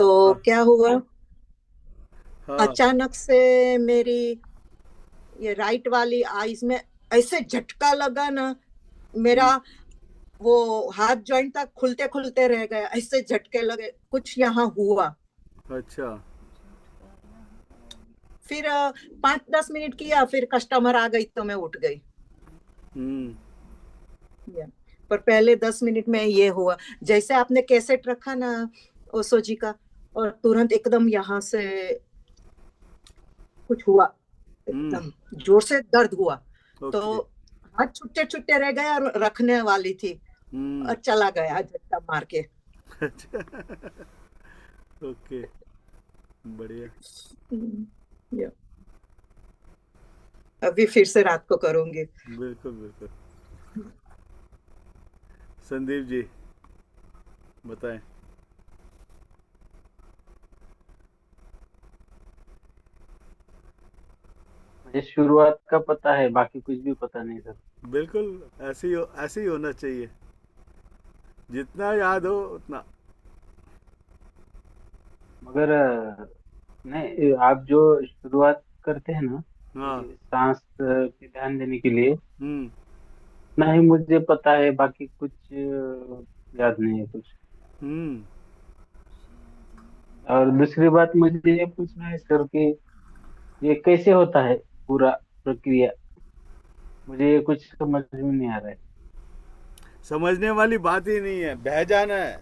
तो हाँ क्या हुआ, हाँ। अचानक से मेरी ये राइट वाली आईज में ऐसे झटका लगा ना। मेरा हम्म, वो हाथ जॉइंट तक खुलते खुलते रह गया, ऐसे झटके लगे, कुछ यहाँ हुआ। अच्छा। फिर 5-10 मिनट किया, फिर कस्टमर आ गई तो मैं उठ गई। हम्म। या, पर पहले 10 मिनट में ये हुआ, जैसे आपने कैसेट रखा ना ओशो जी का, और तुरंत एकदम यहाँ से कुछ हुआ, हम्म। एकदम जोर से दर्द हुआ। तो ओके। हाथ छुट्टे छुट्टे रह गया और रखने वाली थी, हम्म। और चला गया झटका मार के। अच्छा। ओके। बढ़िया। या, अभी फिर से रात को करूंगी। बिल्कुल बिल्कुल। संदीप जी बताएं। मुझे शुरुआत का पता है, बाकी कुछ भी पता नहीं सर। बिल्कुल। ऐसे ही होना चाहिए, जितना याद हो उतना। मगर नहीं, आप जो शुरुआत करते हैं ना, हाँ। ये सांस पे ध्यान देने के लिए, हम्म। ना ही मुझे पता है, बाकी कुछ याद नहीं है कुछ। हम्म। और दूसरी बात मुझे ये पूछना है सर कि ये कैसे होता है पूरा प्रक्रिया, मुझे ये कुछ समझ में नहीं आ रहा है। समझने वाली बात ही नहीं है, बह जाना है।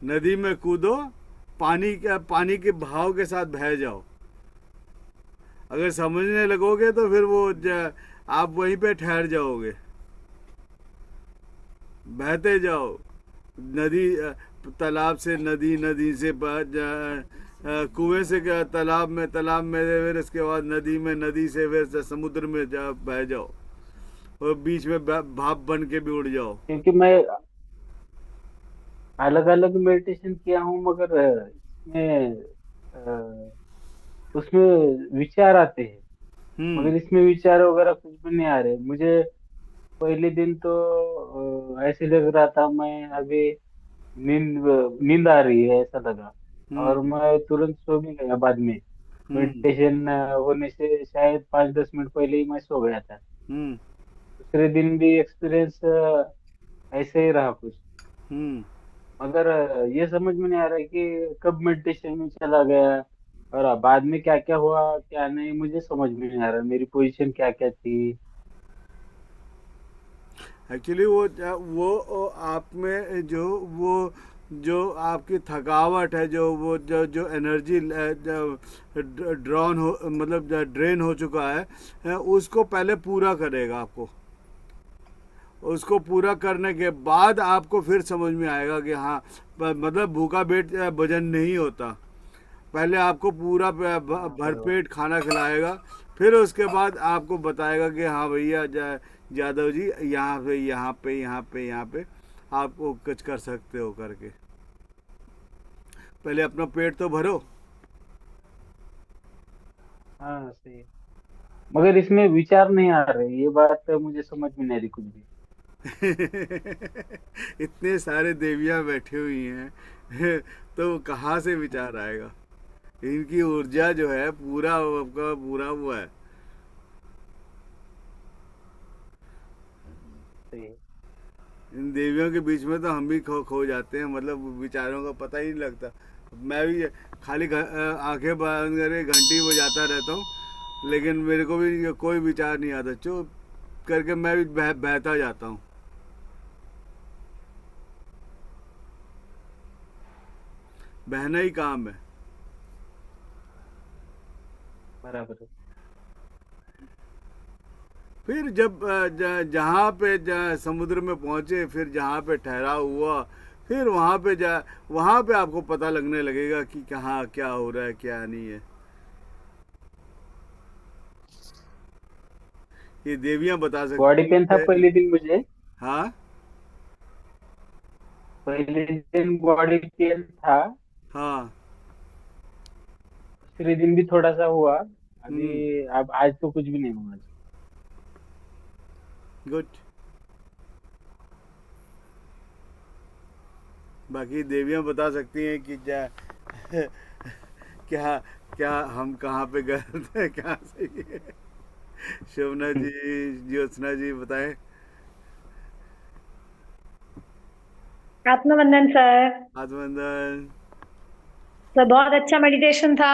नदी में कूदो, पानी के बहाव के साथ बह जाओ। अगर समझने लगोगे तो फिर आप वहीं पे ठहर जाओगे। बहते जाओ। नदी तालाब से नदी, नदी से कुएं से तालाब में, तालाब में फिर इसके बाद नदी में, नदी से फिर समुद्र में बह जाओ। और बीच में भाप बन के भी उड़ जाओ। क्योंकि मैं अलग अलग मेडिटेशन किया हूँ, मगर इसमें उसमें विचार आते हैं, हम्म। मगर इसमें विचार वगैरह कुछ भी नहीं आ रहे मुझे। पहले दिन तो ऐसे लग रहा था मैं अभी नींद नींद आ रही है ऐसा लगा, और हम्म। मैं तुरंत सो भी गया बाद में। हम्म। मेडिटेशन होने से शायद 5-10 मिनट पहले ही मैं सो गया था। हम्म। दूसरे दिन भी एक्सपीरियंस ऐसे ही रहा कुछ। हम्म। मगर ये समझ में नहीं आ रहा है कि कब मेडिटेशन में चला गया, और बाद में क्या क्या हुआ क्या नहीं, मुझे समझ में नहीं आ रहा मेरी पोजीशन क्या क्या थी। एक्चुअली वो आप में जो आपकी थकावट है, जो वो जो एनर्जी ड्रॉन हो, मतलब ड्रेन हो चुका है, उसको पहले पूरा करेगा आपको। उसको पूरा करने के बाद आपको फिर समझ में आएगा कि हाँ, मतलब भूखा पेट भोजन नहीं होता। पहले आपको पूरा हाँ बराबर। भरपेट खाना खिलाएगा। फिर उसके बाद आपको बताएगा कि हाँ भैया, जादव जी, यहाँ पे यहाँ पे यहाँ पे यहाँ पे आप वो कुछ कर सकते हो करके। पहले अपना पेट तो भरो। हाँ सही है। मगर इसमें विचार नहीं आ रहे, ये बात मुझे समझ में नहीं आ रही कुछ भी। इतने सारे देवियां बैठी हुई हैं तो कहाँ से विचार आएगा। इनकी ऊर्जा जो है पूरा आपका पूरा हुआ है। सही है। इन देवियों के बीच में तो हम भी खो जाते हैं, मतलब विचारों का पता ही नहीं लगता। मैं भी खाली आंखें बंद करके घंटी बजाता रहता हूँ, लेकिन मेरे को भी कोई विचार नहीं आता। चुप करके मैं भी बहता जाता हूँ। बहना ही काम है। बराबर है। फिर जब जहाँ पे समुद्र में पहुँचे, फिर जहाँ पे ठहराव हुआ, फिर वहाँ पे आपको पता लगने लगेगा कि कहाँ क्या हो रहा है, क्या नहीं है। ये देवियाँ बता बॉडी सकती पेन था हैं। पहले दिन मुझे, हाँ। पहले दिन बॉडी पेन था। हाँ। दूसरे दिन भी थोड़ा सा हुआ। हम्म। अभी अब आज तो कुछ भी नहीं हुआ। गुड। बाकी देवियाँ बता सकती हैं कि क्या क्या हम कहाँ पे गए थे, कहाँ से ये? शोभना जी, ज्योत्सना जी बताएं। आत्मवंदन सर। आत्मबंधन। सर बहुत अच्छा मेडिटेशन था।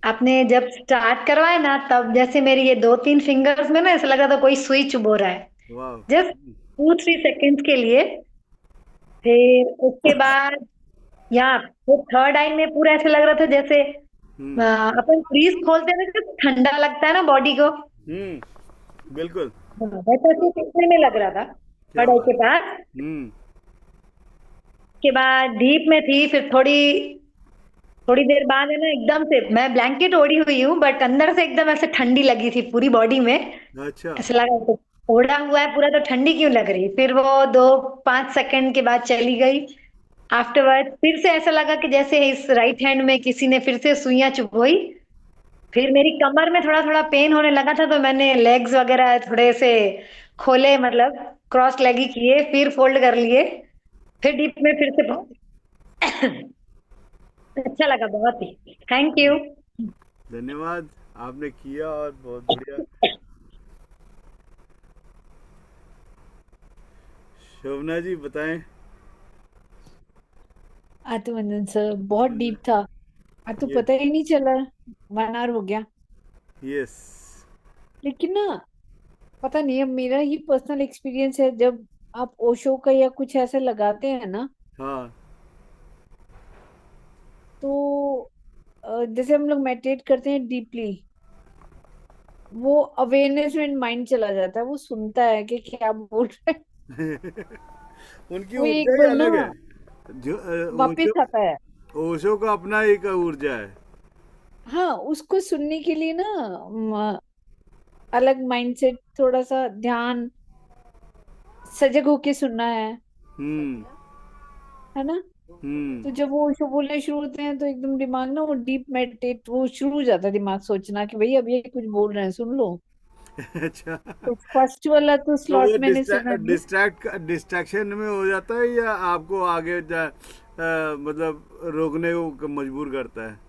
आपने जब स्टार्ट करवाया ना, तब जैसे मेरी ये 2-3 फिंगर्स में ना ऐसा लग रहा था कोई सुई चुभ हो रहा है। वाह। जस्ट 2-3 सेकेंड्स के लिए। फिर उसके बाद यहाँ वो थर्ड आई में पूरा ऐसा लग रहा था जैसे हम्म। अपन फ्रीज खोलते हैं तो ठंडा लगता है ना बॉडी को। बिल्कुल। हाँ, वैसा कुछ दिखने में लग रहा था क्या थर्ड आई के बात। पास। हम्म। के बाद डीप में थी, फिर थोड़ी थोड़ी देर बाद है ना एकदम से मैं ब्लैंकेट ओढ़ी हुई हूँ, बट अंदर से एकदम ऐसे ठंडी लगी थी पूरी बॉडी में। अच्छा। ऐसा लगा तो ओढ़ा हुआ है पूरा, तो ठंडी क्यों लग रही। फिर वो 2-5 सेकंड के बाद चली गई। आफ्टरवर्ड फिर से ऐसा लगा कि जैसे इस राइट हैंड में किसी ने फिर से सुइयां चुभोई। फिर मेरी कमर में थोड़ा थोड़ा पेन होने लगा था, तो मैंने लेग्स वगैरह थोड़े से खोले, मतलब क्रॉस लेगी किए, फिर फोल्ड कर लिए। फिर डीप में फिर से अच्छा लगा बहुत ही। Thank you. धन्यवाद, आपने किया और बहुत बढ़िया। शोभना जी बताएं। आत्मवंदन सर, बहुत डीप था। आज तो ये। पता ही नहीं चला 1 आवर हो गया। यस। लेकिन ना, पता नहीं, अब मेरा ही पर्सनल एक्सपीरियंस है, जब आप ओशो का या कुछ ऐसे लगाते हैं ना, हाँ। तो जैसे हम लोग मेडिटेट करते हैं डीपली, वो अवेयरनेस में माइंड चला जाता है, वो सुनता है कि क्या बोल रहे हैं। उनकी वो ऊर्जा एक ही बार ना अलग है। जो ओशो, वापिस आता है। ओशो का अपना एक ऊर्जा है। हाँ, उसको सुनने के लिए ना अलग माइंडसेट, थोड़ा सा ध्यान, सजग होके सुनना हम्म। है ना। हम्म। तो जब वो ओशो बोलने शुरू होते हैं तो एकदम दिमाग ना वो डीप मेडिटेट, वो शुरू हो जाता है दिमाग सोचना कि भाई अब ये कुछ बोल रहे हैं, सुन लो। अच्छा। तो फर्स्ट वाला तो तो वो स्लॉट मैंने सुना नहीं। डिस्ट्रैक्शन में हो जाता है या आपको आगे मतलब रोकने को मजबूर करता है?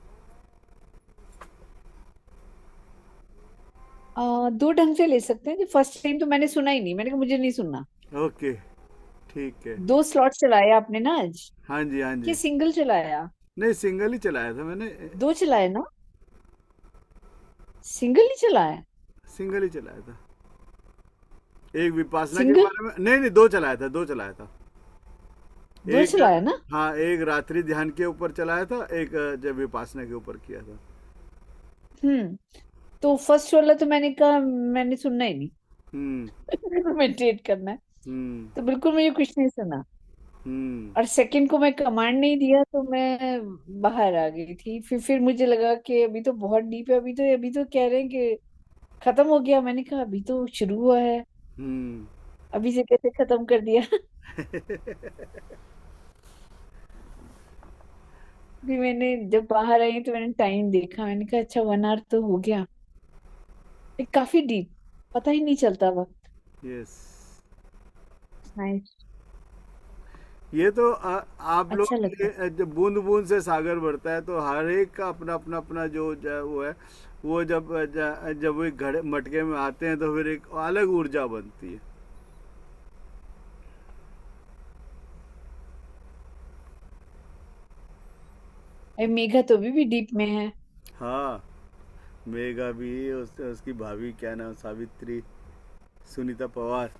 दो ढंग से ले सकते हैं। फर्स्ट टाइम तो मैंने सुना ही नहीं, मैंने कहा मुझे नहीं सुनना। ओके, ठीक है। 2 स्लॉट चलाए आपने ना आज, हाँ जी, हाँ कि जी। सिंगल चलाया? नहीं, सिंगल ही चलाया था मैंने। 2 चलाए ना? सिंगल ही चलाया? सिंगल ही चलाया था। एक विपासना के सिंगल बारे में, नहीं नहीं, दो चलाया था, दो चलाया था। 2 एक, चलाया ना? हाँ, एक रात्रि ध्यान के ऊपर चलाया था, एक जब विपासना के ऊपर किया था। हम्म। तो फर्स्ट वाला तो मैंने कहा मैंने सुनना ही नहीं। हम्म। मेडिटेट करना है, हम्म। तो बिल्कुल मुझे कुछ नहीं सुना। हम्म। और सेकंड को मैं कमांड नहीं दिया, तो मैं बाहर आ गई थी। फिर मुझे लगा कि अभी तो बहुत डीप है, अभी तो कह रहे हैं कि खत्म हो गया। मैंने कहा अभी तो शुरू हुआ है, हम्म। अभी से कैसे खत्म कर दिया। फिर मैंने जब बाहर आई तो मैंने टाइम देखा, मैंने कहा अच्छा 1 आवर तो हो गया। ये काफी डीप, पता ही नहीं चलता वक्त। यस। नाइस। ये तो आप लोग अच्छा लगा। जब बूंद बूंद से सागर बढ़ता है, तो हर एक का अपना अपना अपना वो है। वो जब वो एक घड़े मटके में आते हैं तो फिर एक अलग ऊर्जा बनती है। मेघा तो अभी भी डीप में है। हाँ, मेगा भी, उसकी भाभी क्या नाम, सावित्री, सुनीता पवार।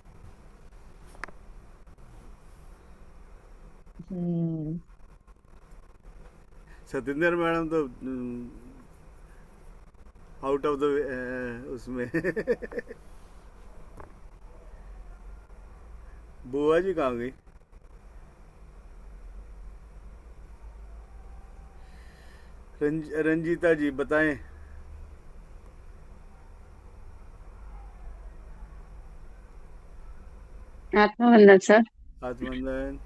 हम्म। सतेंद्र मैडम तो आउट ऑफ द उसमें। बुआ जी कहाँ गई? रंजीता जी बताएं। आत्मवंदन सर। आत्मंदन।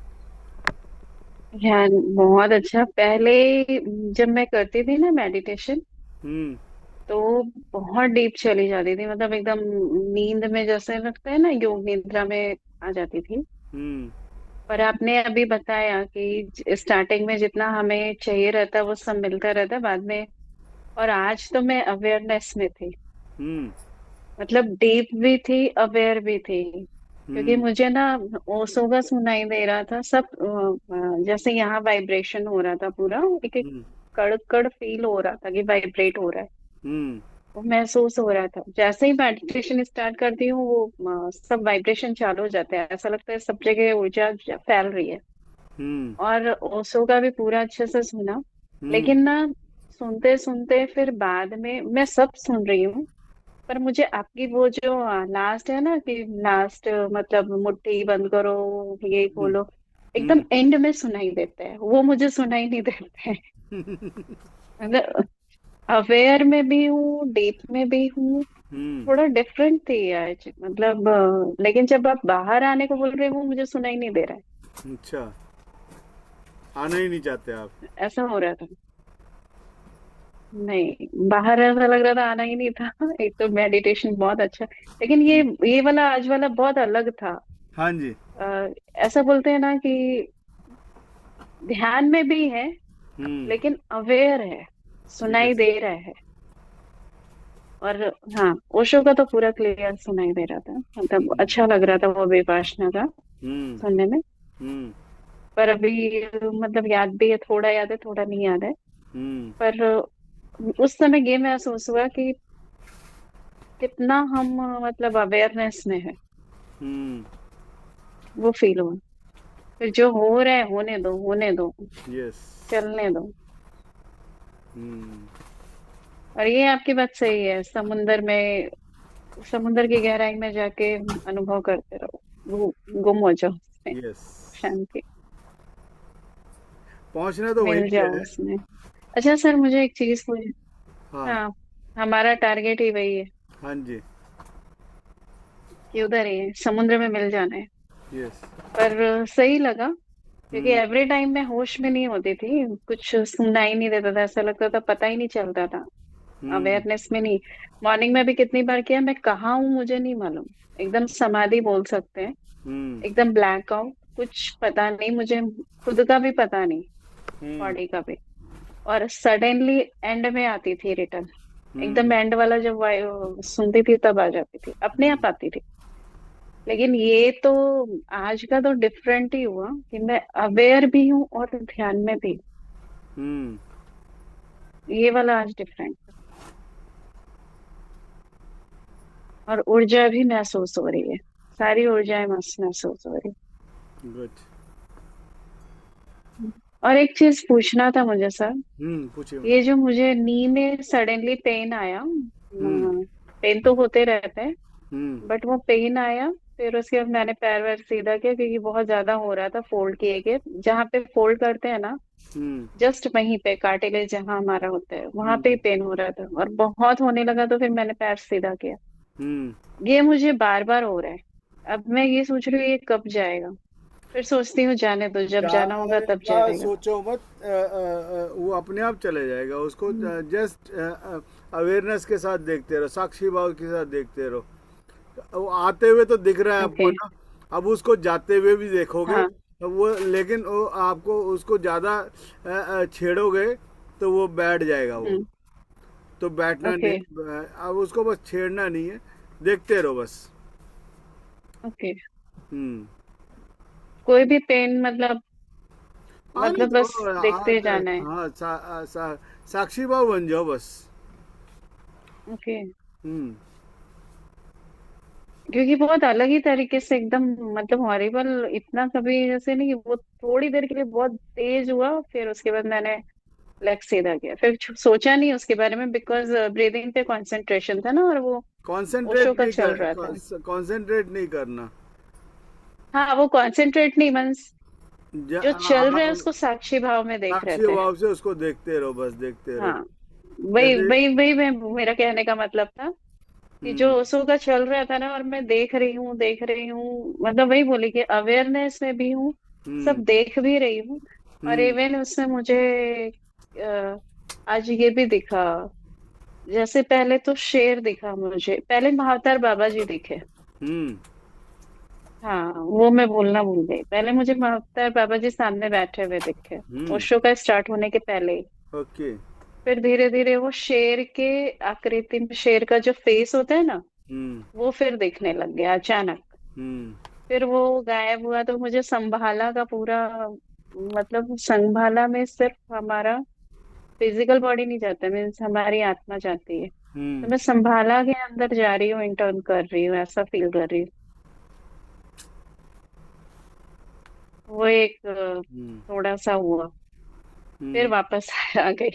ध्यान बहुत अच्छा। पहले जब मैं करती थी ना मेडिटेशन, हम्म। तो बहुत डीप चली जाती थी, मतलब एकदम नींद में, जैसे लगता है ना योग निद्रा में आ जाती थी। हम्म। पर आपने अभी बताया कि स्टार्टिंग में जितना हमें चाहिए रहता वो सब मिलता रहता बाद में। और आज तो मैं अवेयरनेस में थी, हम्म। मतलब डीप भी थी, अवेयर भी थी। क्योंकि हम्म। मुझे ना ओशो का सुनाई दे रहा था सब, जैसे यहाँ वाइब्रेशन हो रहा था पूरा, एक एक हम्म। कड़ कड़ फील हो रहा था कि वाइब्रेट हो रहा है। हम्म। वो महसूस हो रहा था। जैसे ही मेडिटेशन स्टार्ट करती हूँ वो सब वाइब्रेशन चालू हो जाते हैं, ऐसा लगता है सब जगह ऊर्जा फैल रही है। हम्म। और ओशो का भी पूरा अच्छे से सुना। हम्म। लेकिन ना सुनते सुनते फिर बाद में मैं सब सुन रही हूँ, पर मुझे आपकी वो जो लास्ट है ना कि लास्ट मतलब मुट्ठी बंद करो ये हम्म। खोलो, एकदम हम्म। एंड में सुनाई देते हैं, वो मुझे सुनाई नहीं देते हैं। मतलब अवेयर में भी हूँ, डीप में भी हूँ। हम्म। थोड़ा डिफरेंट थी आज, मतलब लेकिन जब आप बाहर आने को बोल रहे हो वो मुझे सुनाई नहीं दे रहा अच्छा, आना ही नहीं चाहते आप? है, ऐसा हो रहा था। नहीं, बाहर ऐसा लग रहा था, आना ही नहीं था। एक तो मेडिटेशन बहुत अच्छा, लेकिन ये वाला आज वाला बहुत अलग था। हाँ जी। अ, ऐसा बोलते हैं ना कि ध्यान में भी है, हम्म। लेकिन अवेयर है, सुनाई यस। दे रहा है। और हाँ, ओशो का तो पूरा क्लियर सुनाई दे रहा था, मतलब हम्म। अच्छा लग रहा था वो विपाशना का हम्म। सुनने में। हम्म। पर अभी मतलब याद भी है, थोड़ा याद है थोड़ा नहीं याद है। हम्म। पर उस समय ये महसूस हुआ कि कितना हम मतलब अवेयरनेस में है, हम्म। वो फील हुआ। फिर जो हो रहा है होने दो, होने दो, यस। चलने दो। हम्म। और ये आपकी बात सही है, समुंदर में, समुंदर की गहराई में जाके अनुभव करते रहो, गुम हो जाओ उसमें, यस। शांति, पहुंचना तो वहीं मिल पे जाओ है। उसमें। अच्छा सर, मुझे एक चीज पूछ। हाँ। हाँ, हमारा टारगेट ही वही है हाँ जी। कि उधर ही है, समुद्र में मिल जाना है। यस। पर सही लगा, क्योंकि हम्म। एवरी टाइम मैं होश में नहीं होती थी, कुछ सुनाई नहीं देता था, ऐसा लगता था पता ही नहीं चलता था, हम्म। अवेयरनेस में नहीं। मॉर्निंग में भी कितनी बार किया, मैं कहाँ हूँ मुझे नहीं मालूम, एकदम समाधि बोल सकते हैं, हम्म। एकदम ब्लैक आउट, कुछ पता नहीं मुझे, खुद का भी पता नहीं, हम्म। बॉडी का भी। और सडनली एंड में आती थी रिटर्न, एकदम हम्म। एंड वाला जब सुनती थी तब आ जाती थी, अपने आप आती थी। लेकिन ये तो आज का तो डिफरेंट ही हुआ कि मैं अवेयर भी हूँ और ध्यान में भी। हम्म। ये वाला आज डिफरेंट, और ऊर्जा भी महसूस हो रही है, सारी ऊर्जाएं महसूस हो रही गुड। है। और एक चीज पूछना था मुझे सर, पूछिए ये मैडम। जो मुझे नी में सडनली पेन आया, हम्म। पेन तो होते रहते हैं, हम्म। बट वो पेन आया, फिर उसके बाद मैंने पैर वैर सीधा किया क्योंकि बहुत ज्यादा हो रहा था, फोल्ड किए गए, जहाँ पे फोल्ड करते हैं ना, हम्म। जस्ट वहीं पे कार्टिलेज जहाँ हमारा होता है वहां पे ही हम्म। पेन हो रहा था, और बहुत होने लगा, तो फिर मैंने पैर सीधा किया। हम्म। ये मुझे बार बार हो रहा है। अब मैं ये सोच रही हूँ ये कब जाएगा, फिर सोचती हूँ जाने दो, जब जाना होगा तब जाएगा, जाएगा। सोचो मत। वो अपने आप चले जाएगा, उसको हम्म, जस्ट अवेयरनेस के साथ देखते रहो, साक्षी भाव के साथ देखते रहो। वो आते हुए तो दिख रहा है ओके। आपको ना, अब उसको जाते हुए भी देखोगे। हाँ। अब वो लेकिन वो आपको उसको ज़्यादा छेड़ोगे तो वो बैठ जाएगा वो। हम्म। तो बैठना ओके। नहीं, अब उसको बस छेड़ना नहीं है, देखते रहो बस। ओके। हम्म। कोई भी पेन मतलब, आने दो। बस देखते जाना है। हाँ, साक्षी भाव बन जाओ बस। ओके। हम्म। क्योंकि बहुत अलग ही तरीके से एकदम, मतलब हॉरिबल, इतना कभी जैसे नहीं, वो थोड़ी देर के लिए बहुत तेज हुआ, फिर उसके बाद मैंने लेग सीधा किया, फिर सोचा नहीं उसके बारे में, बिकॉज ब्रीदिंग पे कंसंट्रेशन था ना, और वो ओशो कंसंट्रेट का नहीं चल रहा था। कंसंट्रेट नहीं करना। हाँ, वो कंसंट्रेट नहीं, मीन्स जो चल रहा है हाँ, उसको साक्षी भाव में देख रहे साक्षी थे। भाव से उसको देखते रहो, बस देखते रहो। हाँ, वही जैसे। वही वही मैं, मेरा कहने का मतलब था कि जो हम्म। ओशो का चल रहा था ना, और मैं देख रही हूँ, मतलब वही बोली कि अवेयरनेस में भी हूँ, हम्म। सब देख भी रही हूँ। और हम्म। इवन उसमें मुझे अ, आज ये भी दिखा, जैसे पहले तो शेर दिखा मुझे, पहले महावतार बाबा जी दिखे। हम्म। हाँ, वो मैं बोलना भूल गई। पहले मुझे मुख्तार बाबा जी सामने बैठे हुए दिखे, हम्म। ओशो का स्टार्ट होने के पहले ही। ओके। फिर धीरे धीरे वो शेर के आकृति में, शेर का जो फेस होता है ना, हम्म। वो फिर दिखने लग गया अचानक। हम्म। फिर वो गायब हुआ तो मुझे संभाला का पूरा, मतलब संभाला में सिर्फ हमारा फिजिकल बॉडी नहीं जाता, मीन्स हमारी आत्मा जाती है। तो हम्म। मैं संभाला के अंदर जा रही हूँ, इंटर्न कर रही हूँ, ऐसा फील कर रही हूँ। वो एक हम्म। थोड़ा सा हुआ। फिर हम्म। वापस आ गई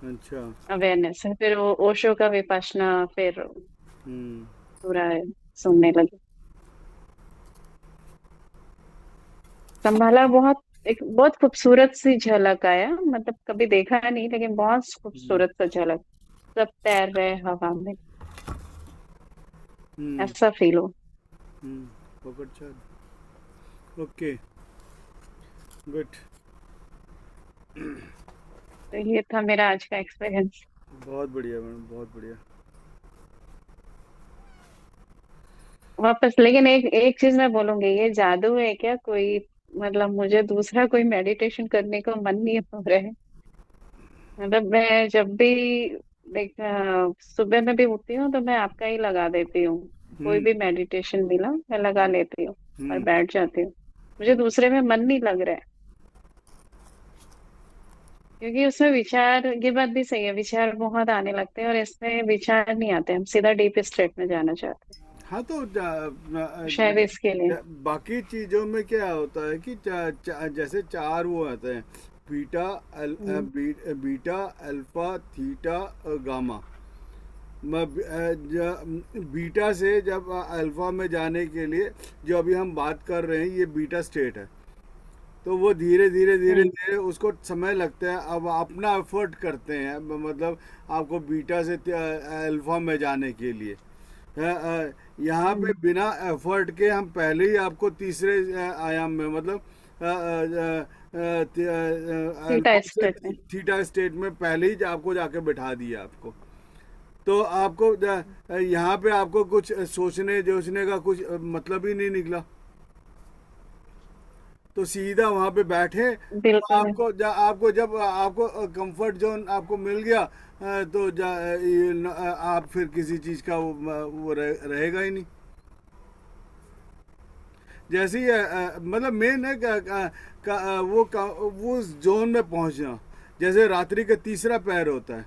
अच्छा। अवेयरनेस है। फिर वो ओशो का विपश्यना फिर हम्म। पूरा सुनने लगी। संभाला बहुत, एक बहुत खूबसूरत सी झलक आया, मतलब कभी देखा नहीं लेकिन बहुत हम्म। खूबसूरत सा झलक। सब तैर रहे हवा में, हम्म। ऐसा फील हो। हम्म। पकड़ चाल। ओके। गुड। तो ये था मेरा आज का एक्सपीरियंस। बहुत बढ़िया मैडम, बहुत बढ़िया। वापस लेकिन एक एक चीज मैं बोलूंगी, ये जादू है क्या कोई? मतलब मुझे दूसरा कोई मेडिटेशन करने को मन नहीं हो रहा है। मतलब मैं जब भी देख सुबह में भी उठती हूँ तो मैं आपका ही लगा देती हूँ। कोई हम्म। भी मेडिटेशन मिला मैं लगा लेती हूँ और हम्म। बैठ जाती हूँ। मुझे दूसरे में मन नहीं लग रहा है, क्योंकि उसमें विचार, ये बात भी सही है, विचार बहुत आने लगते हैं और इसमें विचार नहीं आते, हम सीधा डीप स्टेट में जाना चाहते हाँ तो हैं, शायद इसके लिए। बाकी चीजों में क्या होता है कि जैसे चार वो आते हैं, beta hmm, beta alpha theta gamma. Beta से जब अल्फा में जाने के लिए जो अभी हम बात कर रहे हैं, ये बीटा स्टेट है। तो वो धीरे धीरे धीरे हम्म, धीरे उसको समय लगता है, अब अपना एफर्ट करते हैं, मतलब आपको बीटा से अल्फा में जाने के लिए। यहाँ पे हम्म। बिना एफर्ट के हम पहले ही आपको तीसरे आयाम में, मतलब थीटा अल्फा से स्टेट में। थीटा स्टेट में पहले ही आपको जाके बैठा दिया आपको। तो आपको यहाँ पे आपको कुछ सोचने जोचने का कुछ मतलब ही नहीं निकला। तो सीधा वहां पे बैठे, तो बिल्कुल। आपको जब आपको कंफर्ट जोन आपको मिल गया, तो आप फिर किसी चीज का वो रहेगा ही नहीं। जैसे ही मतलब मेन है वो उस जोन में पहुंचना, जैसे रात्रि का तीसरा पैर होता है,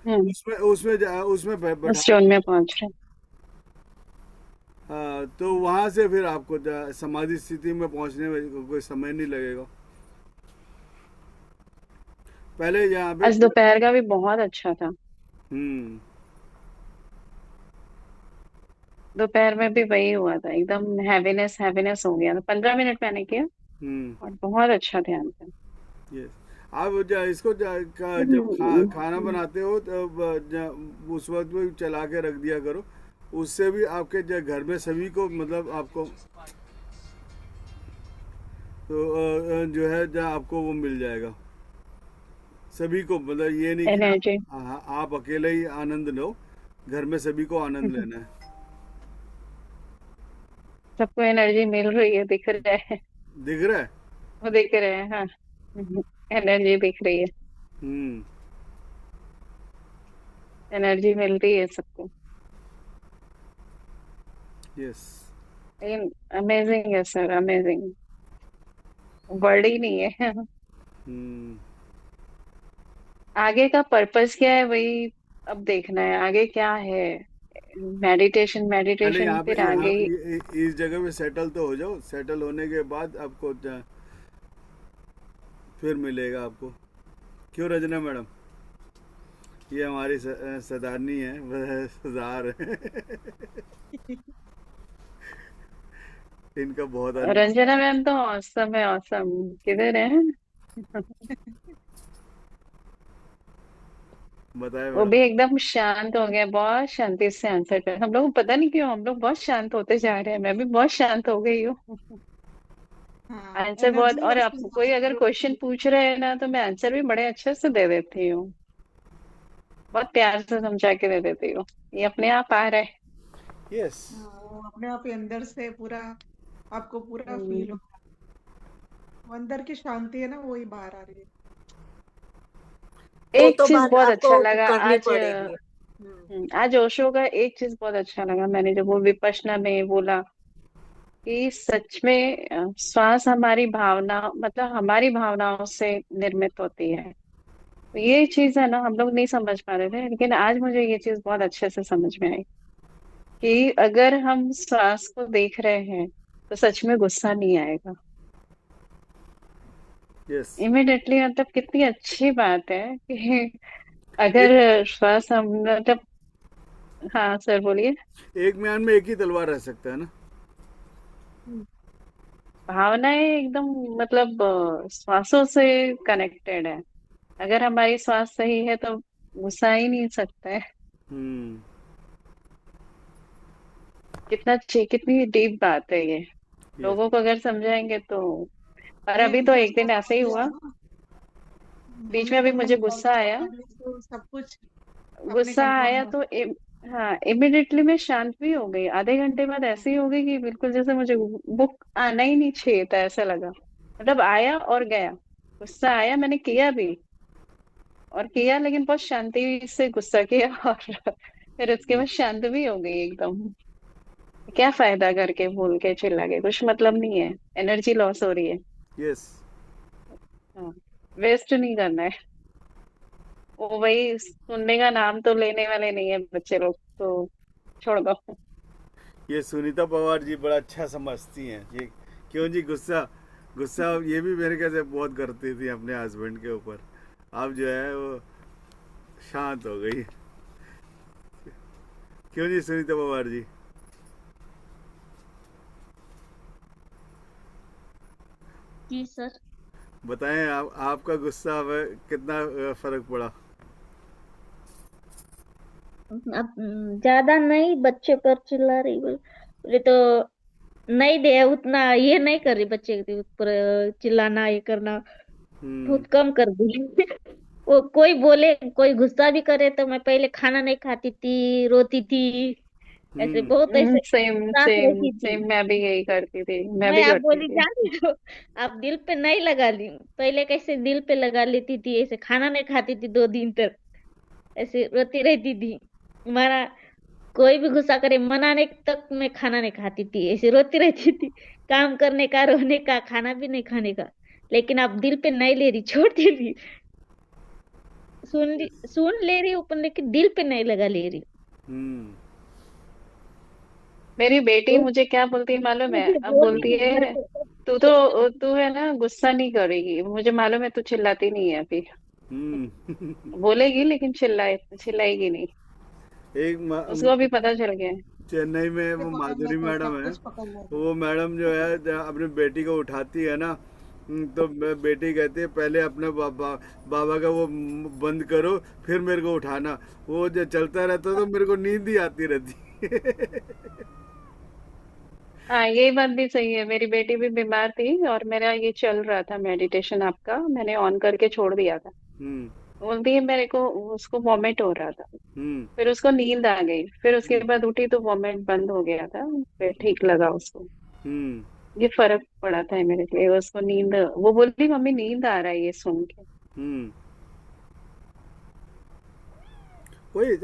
हम्म। उसमें उसमें उसमें बैठा। उस जोन में पहुंच रहे तो वहां से फिर आपको समाधि स्थिति में पहुंचने में कोई समय नहीं लगेगा। पहले यहाँ हैं। पे आज दोपहर का भी बहुत अच्छा था। हम्म। दोपहर में भी वही हुआ था, एकदम हैवीनेस हैवीनेस हो गया था। 15 मिनट मैंने किया हम्म। और बहुत अच्छा ध्यान था। यस। आप इसको जब हम्म, खाना बनाते हो तो उस वक्त में चला के रख दिया करो। उससे भी आपके घर में सभी को, मतलब आपको तो जो है आपको वो मिल जाएगा सभी को, मतलब ये नहीं कि एनर्जी। आप अकेले ही आनंद लो, घर में सभी को आनंद लेना है। सबको एनर्जी मिल रही है, दिख रहा है। दिख रहा है। वो दिख रहे हैं, हाँ। एनर्जी दिख रही है, हम्म। एनर्जी मिल रही है सबको। यस। लेकिन अमेजिंग है सर, अमेजिंग, वर्ड ही नहीं है। हम्म। आगे का पर्पस क्या है, वही अब देखना है आगे क्या है। मेडिटेशन पहले मेडिटेशन यहाँ पे फिर आगे। इस जगह पे सेटल तो हो जाओ, सेटल होने के बाद आपको फिर मिलेगा आपको। क्यों रजना मैडम, ये हमारी सरदारनी है, वह सरदार है। इनका बहुत रंजना मैम तो औसम है, औसम। किधर है? बताए वो मैडम। भी एकदम शांत हो गया, बहुत शांति से आंसर कर। हम लोग पता नहीं क्यों हम लोग बहुत शांत होते जा रहे हैं, मैं भी बहुत शांत हो गई हूँ। हाँ, आंसर बहुत, एनर्जी और आप ऐसी कोई होती अगर है। क्वेश्चन पूछ रहे हैं ना तो मैं आंसर भी बड़े अच्छे से दे देती हूँ, बहुत प्यार से समझा के दे देती हूँ। ये अपने आप आ रहा है। यस वो अपने आप ही अंदर से पूरा आपको पूरा फील हम्म, होगा। वो अंदर की शांति है ना, वही बाहर आ रही है। वो एक तो चीज बात बहुत अच्छा आपको लगा करनी आज। पड़ेगी। आज ओशो का एक चीज बहुत अच्छा लगा, मैंने जब वो विपश्यना में बोला कि सच में श्वास हमारी भावना मतलब हमारी भावनाओं से निर्मित होती है। तो ये चीज है ना, हम लोग नहीं समझ पा रहे थे, लेकिन आज मुझे ये चीज बहुत अच्छे से समझ में आई कि अगर हम श्वास को देख रहे हैं तो सच में गुस्सा नहीं आएगा यस इमिडिएटली। मतलब कितनी अच्छी बात है कि एक अगर श्वास हम मतलब। हाँ सर बोलिए। एक म्यान में एक ही तलवार रह सकता है ना। भावनाएं एकदम मतलब श्वासों से कनेक्टेड है। अगर हमारी श्वास सही है तो गुस्सा ही नहीं सकता है। हम्म कितनी डीप बात है ये। यस लोगों को अगर समझाएंगे तो। और नहीं, अभी तो एक गुस्सा दिन ऐसे आ ही गया हुआ, ना, बीच में बोलने अभी का मन मुझे कर गुस्सा आया। कर ले तो सब कुछ अपने गुस्सा कंट्रोल आया में। तो हाँ इमिडिएटली मैं शांत भी हो गई। आधे घंटे बाद ऐसे ही हो गई कि बिल्कुल जैसे मुझे बुक आना ही नहीं चाहिए था ऐसा लगा। मतलब आया और गया। गुस्सा आया, मैंने किया भी और किया, लेकिन बहुत शांति से गुस्सा किया और फिर उसके बाद शांत भी हो गई एकदम। क्या फायदा करके बोल के चिल्ला के, कुछ मतलब नहीं है, एनर्जी लॉस हो रही है। यस हाँ, वेस्ट नहीं करना है। वो वही सुनने का नाम तो लेने वाले नहीं है बच्चे लोग, तो छोड़ दो। ये सुनीता पवार जी बड़ा अच्छा समझती हैं ये। क्यों जी, गुस्सा गुस्सा ये भी मेरे ख्याल से बहुत करती थी अपने हस्बैंड के ऊपर। अब जो है वो शांत हो गई। क्यों जी सुनीता पवार जी? जी सर। बताएं आपका गुस्सा अब कितना फर्क पड़ा? अब ज्यादा नहीं, बच्चे पर चिल्ला रही बोले तो नहीं दे उतना, ये नहीं कर रही बच्चे के ऊपर चिल्लाना ये करना, हम्म बहुत कम कर दी। वो कोई बोले कोई गुस्सा भी करे तो मैं पहले खाना नहीं खाती थी, रोती थी, ऐसे हम्म बहुत ऐसे सेम साथ सेम रहती थी। सेम, मैं भी यही करती थी, मैं मैं भी आप करती बोली थी। जानी हो, आप दिल पे नहीं लगा ली, पहले कैसे दिल पे लगा लेती थी, ऐसे खाना नहीं खाती थी 2 दिन तक, ऐसे रोती रहती थी। हमारा कोई भी गुस्सा करे मनाने तक मैं खाना नहीं खाती थी, ऐसे रोती रहती थी, काम करने का, रोने का, खाना भी नहीं खाने का। लेकिन अब दिल पे नहीं ले रही, छोड़ दे रही, सुन ले रही हूँ पर लेकिन दिल पे नहीं लगा ले रही। हम्म मेरी बेटी वो मुझे क्या बोलती है मालूम है? मुझे अब बोली बोलती घर है पे, तू है ना गुस्सा नहीं करेगी, मुझे मालूम है तू चिल्लाती नहीं है अभी। हम्म बोलेगी लेकिन चिल्लाएगी नहीं। एक उसको अभी पता चल गया है। चेन्नई में से वो पकड़ माधुरी लेते, मैडम सब है। कुछ पकड़ लेते। वो मैडम जो है अपनी बेटी को उठाती है ना, तो बेटी कहती है पहले अपने बाबा का वो बंद करो फिर मेरे को उठाना। वो जो चलता रहता तो मेरे को नींद ही आती रहती। हाँ ये बात भी सही है, मेरी बेटी भी बीमार थी और मेरा ये चल रहा था मेडिटेशन आपका, मैंने ऑन करके छोड़ दिया था। हम्म बोलती है मेरे को, उसको वॉमिट हो रहा था। हम्म फिर उसको नींद आ गई, फिर उसके बाद उठी तो वॉमिट बंद हो गया था, फिर ठीक लगा उसको। हम्म ये फर्क पड़ा था मेरे लिए, उसको नींद, वो बोलती मम्मी नींद आ रहा है ये सुन के। हम्म वही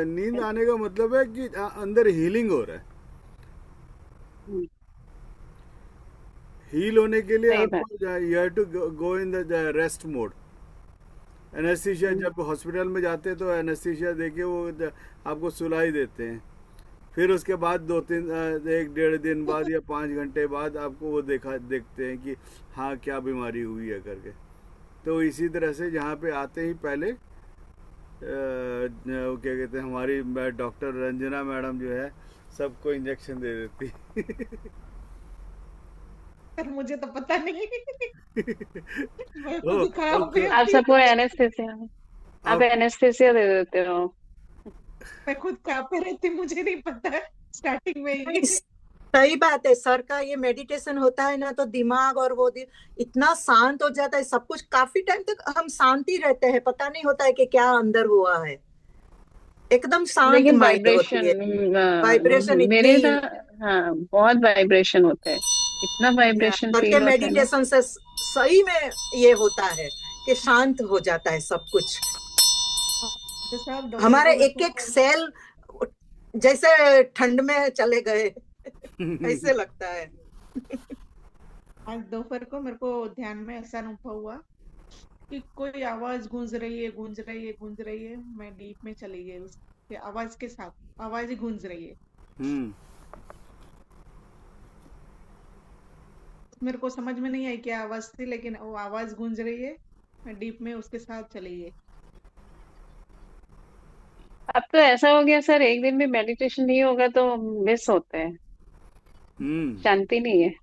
नींद आने का मतलब है कि अंदर हीलिंग हो रहा है। हम्म, हील होने के लिए सही बात। आपको you have to go in the rest mode. Anaesthesia hmm, जब हॉस्पिटल में जाते हैं तो एनेस्थीसिया देके वो आपको सुलाई देते हैं। फिर उसके बाद 1-1.5 दिन बाद या 5 घंटे बाद आपको वो देखते हैं कि हाँ क्या बीमारी हुई है करके। तो इसी तरह से जहाँ पे आते ही पहले वो क्या कहते हैं, हमारी डॉक्टर रंजना मैडम जो है सबको इंजेक्शन दे देती। पर मुझे तो पता नहीं। मैं ओ, खुद ही ओ, खराब हो आप जाती सबको हूँ। एनेस्थेसिया, आप आप एनेस्थेसिया दे देते हो। मैं खुद कांपे रहती, मुझे नहीं पता स्टार्टिंग में नहीं, ही। सही बात है सर का, ये मेडिटेशन होता है ना तो दिमाग और वो इतना शांत हो जाता है, सब कुछ काफी टाइम तक हम शांति रहते हैं, पता नहीं होता है कि क्या अंदर हुआ है। एकदम शांत लेकिन माइंड होती है। वाइब्रेशन मेरे इतनी, हाँ बहुत वाइब्रेशन होता है, इतना या वाइब्रेशन करके फील होता है ना। मेडिटेशन से सही में ये होता है कि शांत हो जाता है सब कुछ। जैसे आप दोपहर हमारे को एक एक सेल जैसे ठंड में चले गए ऐसे लगता है। आज दोपहर को मेरे को ध्यान में ऐसा अनुभव हुआ कि कोई आवाज गूंज रही है, गूंज रही है, गूंज रही है। मैं डीप में चली गई उसके आवाज के साथ, आवाज ही गूंज रही है। हम्म। मेरे को समझ में नहीं आई क्या आवाज थी, लेकिन वो आवाज गूंज रही है, मैं डीप में उसके साथ चली गई। अब तो ऐसा हो गया सर, एक दिन भी मेडिटेशन नहीं होगा तो मिस होता है, हम्म। शांति नहीं है।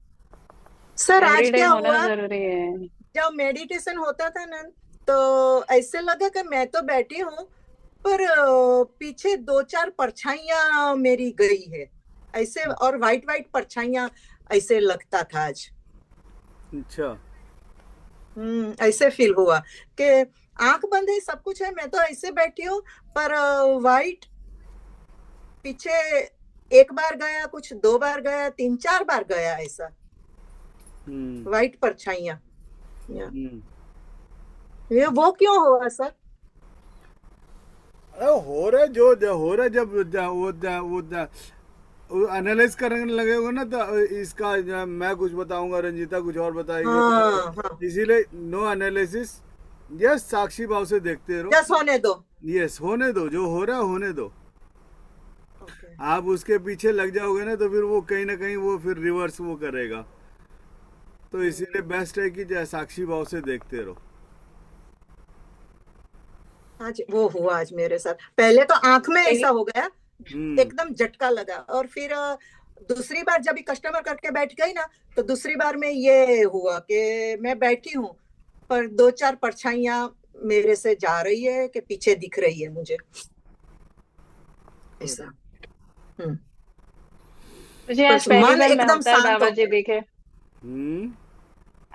सर आज एवरीडे क्या होना हुआ, जरूरी है। जब मेडिटेशन होता था ना तो ऐसे लगा कि मैं तो बैठी हूँ पर पीछे दो चार परछाइयां मेरी गई है ऐसे, और वाइट वाइट परछाइयां ऐसे लगता था आज। अच्छा। ऐसे फील हुआ कि आंख बंद है, सब कुछ है, मैं तो ऐसे बैठी हूँ पर वाइट पीछे एक बार गया, कुछ दो बार गया, तीन चार बार गया ऐसा वाइट परछाइयां। ये वो क्यों हुआ सर? हो रहा है जो हो रहा है, जब वो एनालाइज करने लगेगा ना तो इसका मैं कुछ बताऊंगा, रंजीता कुछ और बताएगी। हाँ, हाँ। इसीलिए नो एनालिसिस, यस साक्षी भाव से देखते रहो, जस्ट होने दो। यस होने दो, जो हो रहा है होने दो। Okay. आप उसके पीछे लग जाओगे ना तो फिर वो कहीं ना कहीं वो फिर रिवर्स वो करेगा, तो इसीलिए बेस्ट है कि साक्षी भाव से देखते रहो। आज वो हुआ आज मेरे साथ, पहले तो आंख में ऐसा हो गया, एकदम झटका लगा, और फिर दूसरी बार जब कस्टमर करके बैठ गई ना तो दूसरी बार में ये हुआ कि मैं बैठी हूँ पर दो चार परछाइयां मेरे से जा रही है कि पीछे दिख रही है मुझे ऐसा। मुझे आज पहली मन बार एकदम महवतार शांत बाबा हो जी गया। दिखे।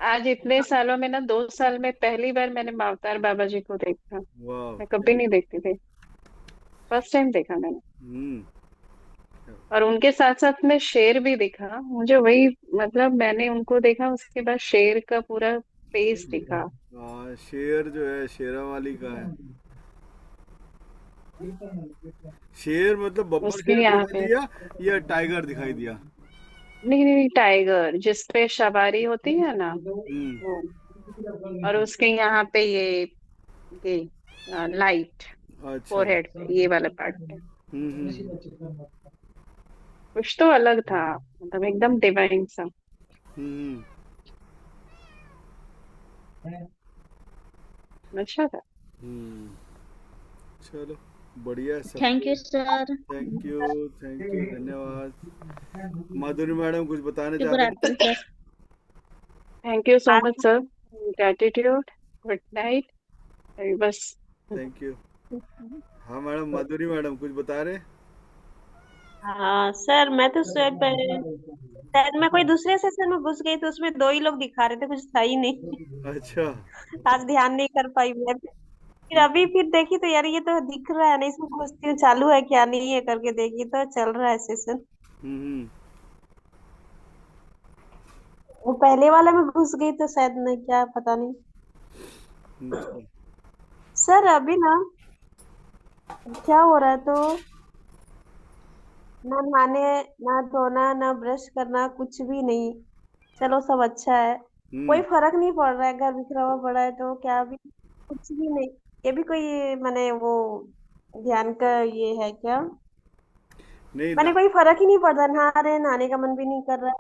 आज इतने सालों में ना, 2 साल में पहली बार मैंने महवतार बाबा जी को देखा। मैं कभी नहीं देखती थी, फर्स्ट टाइम देखा मैंने। और उनके साथ साथ में शेर भी दिखा मुझे, वही मतलब मैंने उनको देखा, उसके बाद शेर का पूरा फेस दिखा। शेर जो है शेरावाली का है। शेर मतलब बब्बर उसके शेर यहाँ दिखाई पे दिया या टाइगर दिखाई दिया? नहीं नहीं, टाइगर जिस पे सवारी होती है ना वो, और उसके यहाँ पे ये लाइट अच्छा। फोरहेड पे, ये वाला पार्ट पे कुछ तो अलग था, मतलब एकदम डिवाइन सा। अच्छा था। चलो बढ़िया है सब। Thank you sir. Thank you धन्यवाद। माधुरी मैडम कुछ बताना शुभ चाहते रात्रि हैं? Sir. Thank you so much sir, gratitude, good night, बस। Thank you. हाँ मैडम, माधुरी मैडम कुछ बता रहे हैं? हाँ सर, मैं तो शायद मैं कोई दूसरे सेशन में घुस गई तो उसमें दो ही लोग दिखा रहे थे, कुछ था ही नहीं। अच्छा। आज ध्यान नहीं कर पाई मैं, फिर अभी फिर देखी तो यार ये तो दिख रहा है नहीं, इसमें घुसती हूँ चालू है क्या नहीं है करके देखी तो चल रहा है सेशन। वो पहले वाला में घुस गई तो शायद नहीं, क्या पता नहीं। सर अभी ना क्या हो रहा है तो ना नहाने, ना धोना, ना ब्रश करना, कुछ भी नहीं। चलो सब अच्छा है, कोई फर्क नहीं पड़ रहा है, घर बिखरा हुआ पड़ा है तो क्या भी, कुछ भी नहीं। ये भी कोई मैंने वो ध्यान का ये है क्या? नहीं मैंने कोई फर्क ही नहीं पड़ रहा, नहा रहे, नहाने का मन भी नहीं कर रहा है,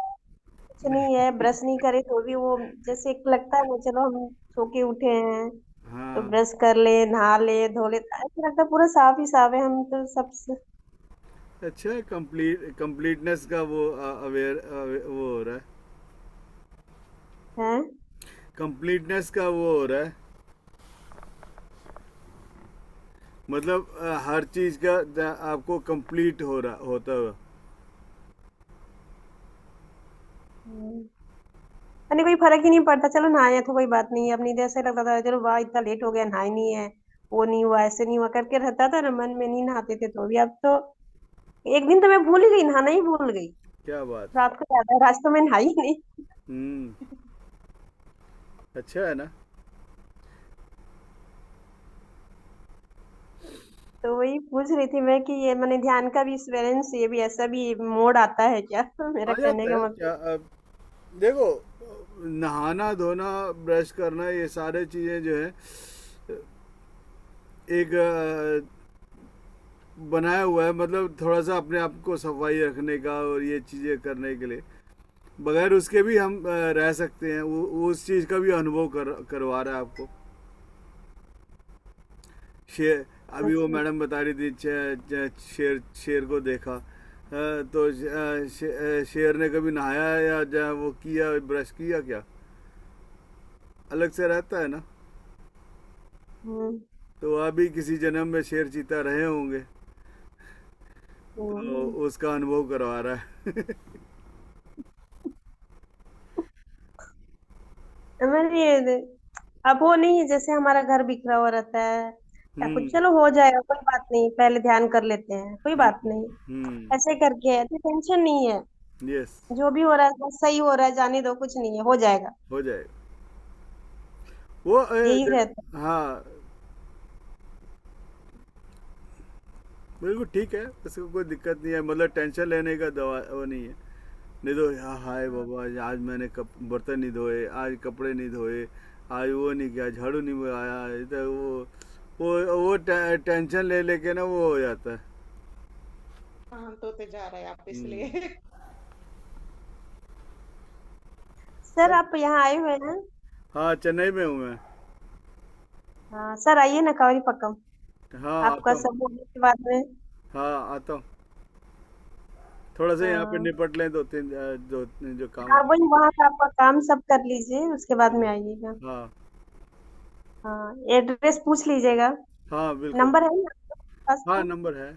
कुछ नहीं है, ब्रश नहीं करे तो भी वो जैसे एक लगता है ना, चलो हम सो के उठे हैं तो ब्रश कर ले, नहा ले, धो ले, ऐसा लगता है पूरा साफ ही साफ है हम तो सब। अच्छा है, कंप्लीटनेस का वो अवेयर वो हो रहा है, कंप्लीटनेस का वो हो रहा है, मतलब हर चीज का आपको कंप्लीट हो रहा होता हुआ। मैंने कोई फर्क ही नहीं पड़ता, चलो नहाया तो कोई बात नहीं है, अपनी देर से लगता था चलो वाह इतना लेट हो गया नहाई नहीं है, वो नहीं हुआ, ऐसे नहीं हुआ करके रहता था ना मन में, नहीं नहाते थे तो भी। अब तो एक दिन तो मैं भूल ही गई, नहाना ही भूल गई। क्या बात। रात को याद है, आज तो मैं नहाई ही नहीं। हम्म। अच्छा है ना। तो वही पूछ रही थी मैं कि ये मैंने ध्यान का भी एक्सपीरियंस, ये भी ऐसा भी मोड आता है क्या? मेरा आ कहने जाता का है मतलब। क्या। अब देखो, नहाना धोना ब्रश करना ये सारे चीजें जो है एक बनाया हुआ है, मतलब थोड़ा सा अपने आप को सफाई रखने का और ये चीजें करने के लिए। बगैर उसके भी हम रह सकते हैं। वो उस चीज का भी अनुभव करवा रहा है आपको। शेर, अभी वो अच्छा। मैडम बता रही थी शेर शेर को देखा। तो शेर ने कभी नहाया या वो किया, ब्रश किया क्या? अलग से रहता है ना। हम्म। तो वह भी किसी जन्म में शेर चीता रहे होंगे, तो हम्म। उसका अनुभव करवा रहा है। मैंने अब वो नहीं है, जैसे हमारा घर बिखरा हुआ रहता है या कुछ, हम्म। चलो हो जाएगा कोई बात नहीं, पहले ध्यान कर लेते हैं, कोई बात हम्म। नहीं, हम्म। ऐसे करके है तो टेंशन नहीं है। यस। जो भी हो रहा है बस सही हो रहा है, जाने दो, कुछ नहीं है, हो जाएगा। हो जाएगा। वो यही रहता हाँ, बिल्कुल ठीक है, इसको कोई दिक्कत नहीं है। मतलब टेंशन लेने का दवा वो नहीं है। नहीं तो हाय है। बाबा, आज मैंने बर्तन नहीं धोए, आज कपड़े नहीं धोए, आज वो नहीं किया, झाड़ू नहीं लगाया, तो वो टेंशन ले लेके ना वो हो जाता है। हाँ तो जा रहे हैं आप हम्म। इसलिए। सर आप यहाँ आए हुए हैं? हाँ, चेन्नई में हूँ मैं। हाँ सर, आइए ना कवरी पक्कम, हाँ आपका आता हूँ। सब होने के बाद में। हाँ आता हूँ। थोड़ा सा यहाँ पे हाँ निपट लें दो तीन जो काम। हाँ, वही वहाँ का आपका काम सब कर लीजिए, उसके बाद में आइएगा। हाँ हाँ, एड्रेस पूछ लीजिएगा। हाँ बिल्कुल। नंबर है ना आपके पास हाँ में? नंबर है।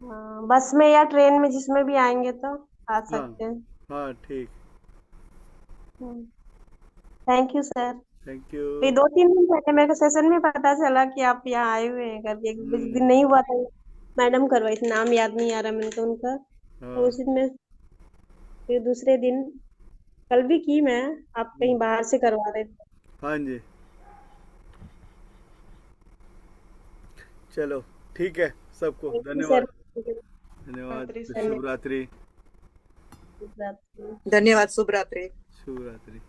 हाँ, बस में या ट्रेन में, जिसमें भी आएंगे तो आ हाँ सकते हैं। हाँ ठीक। Thank you sir. Thank you. ये 2-3 दिन पहले मेरे को सेशन में पता चला कि आप यहाँ आए हुए हैं करके, कुछ दिन हम्म। नहीं हुआ था। मैडम करवाई थी, नाम याद नहीं आ रहा मेरे को उनका, तो हाँ उसी में फिर दूसरे दिन, कल भी की मैं। आप कहीं बाहर से करवा रहे थे। हाँ जी। चलो ठीक है, सबको थैंक यू सर। धन्यवाद। धन्यवाद। रात्रि सर। धन्यवाद। शुभ रात्रि। धन्यवाद। शुभ रात्रि। शुभ रात्रि।